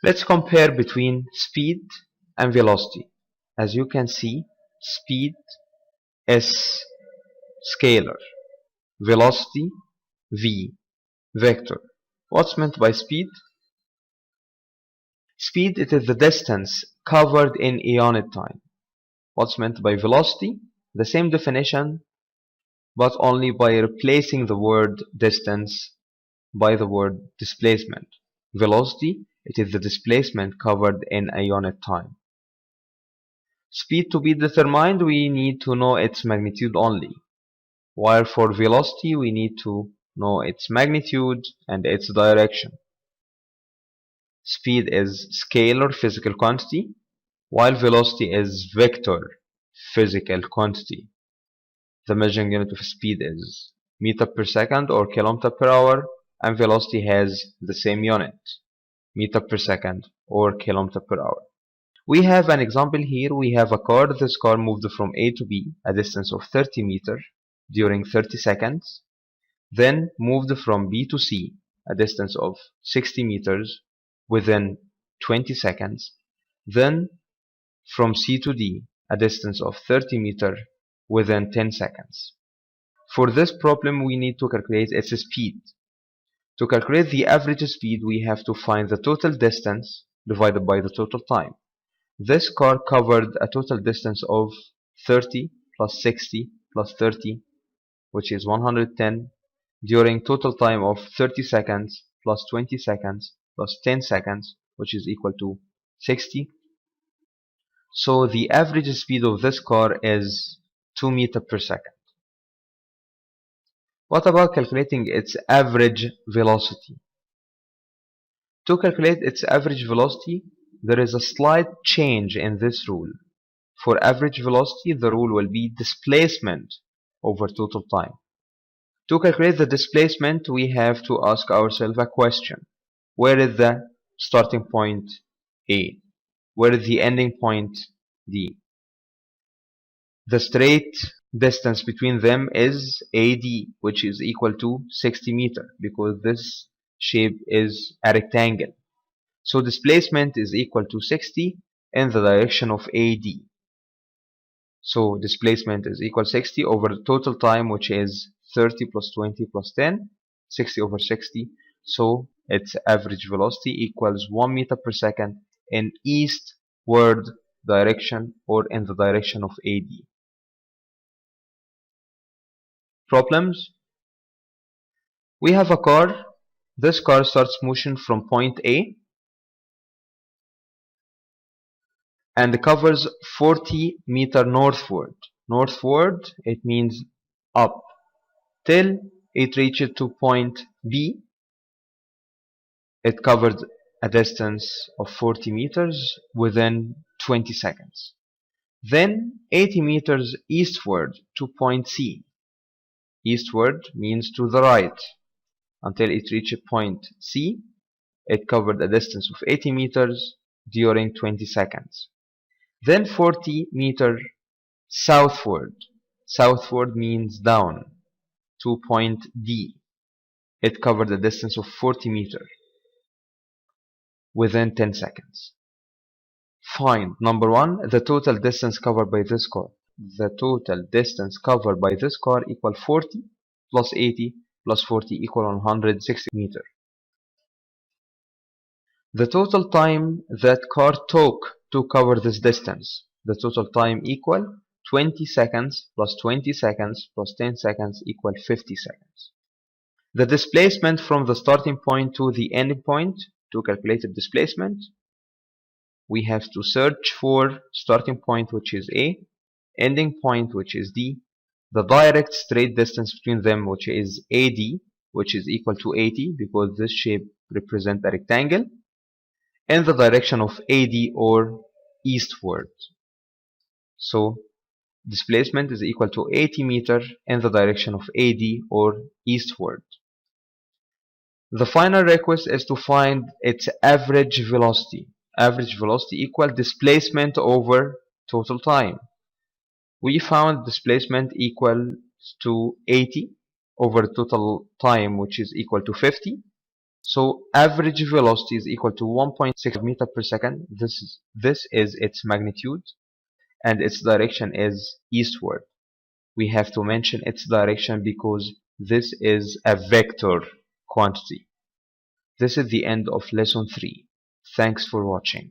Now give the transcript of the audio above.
Let's compare between speed and velocity. As you can see, speed is scalar, velocity v, vector. What's meant by speed? Speed, it is the distance covered in unit time. What's meant by velocity? The same definition, but only by replacing the word distance by the word displacement. Velocity, it is the displacement covered in a unit time. Speed to be determined, we need to know its magnitude only, while for velocity we need to know its magnitude and its direction. Speed is scalar physical quantity, while velocity is vector physical quantity. The measuring unit of speed is meter per second or kilometer per hour, and velocity has the same unit, meter per second or kilometer per hour. We have an example here. We have a car. This car moved from A to B, a distance of 30 meters during 30 seconds, then moved from B to C, a distance of 60 meters within 20 seconds, then from C to D, a distance of 30 meters within 10 seconds. For this problem, we need to calculate its speed. To calculate the average speed, we have to find the total distance divided by the total time. This car covered a total distance of 30 plus 60 plus 30, which is 110, during total time of 30 seconds plus 20 seconds plus 10 seconds, which is equal to 60. So the average speed of this car is 2 meters per second. What about calculating its average velocity? To calculate its average velocity, there is a slight change in this rule. For average velocity, the rule will be displacement over total time. To calculate the displacement, we have to ask ourselves a question. Where is the starting point A? Where is the ending point D? The straight distance between them is AD, which is equal to 60 meters, because this shape is a rectangle. So displacement is equal to 60 in the direction of AD. So displacement is equal to 60 over the total time, which is 30 plus 20 plus 10, 60 over 60. So its average velocity equals 1 meter per second in eastward direction, or in the direction of AD. Problems? We have a car. This car starts motion from point A and covers 40 meters northward. Northward, it means up, till it reaches to point B. It covered a distance of 40 meters within 20 seconds. Then 80 meters eastward to point C. Eastward means to the right. Until it reached point C, it covered a distance of 80 meters during 20 seconds. Then 40 meters southward. Southward means down to point D. It covered a distance of 40 meters within 10 seconds. Find, number one, the total distance covered by this car. The total distance covered by this car equal 40 plus 80 plus 40 equal 160 meters. The total time that car took to cover this distance. The total time equal 20 seconds plus 20 seconds plus 10 seconds equal 50 seconds. The displacement from the starting point to the ending point. To calculate the displacement, we have to search for starting point, which is A, ending point, which is D, the direct straight distance between them, which is AD, which is equal to 80, because this shape represents a rectangle, in the direction of AD, or eastward. So displacement is equal to 80 meters in the direction of AD, or eastward. The final request is to find its average velocity. Average velocity equal displacement over total time. We found displacement equal to 80 over total time, which is equal to 50. So average velocity is equal to 1.6 meter per second. This is its magnitude, and its direction is eastward. We have to mention its direction because this is a vector quantity. This is the end of lesson 3. Thanks for watching.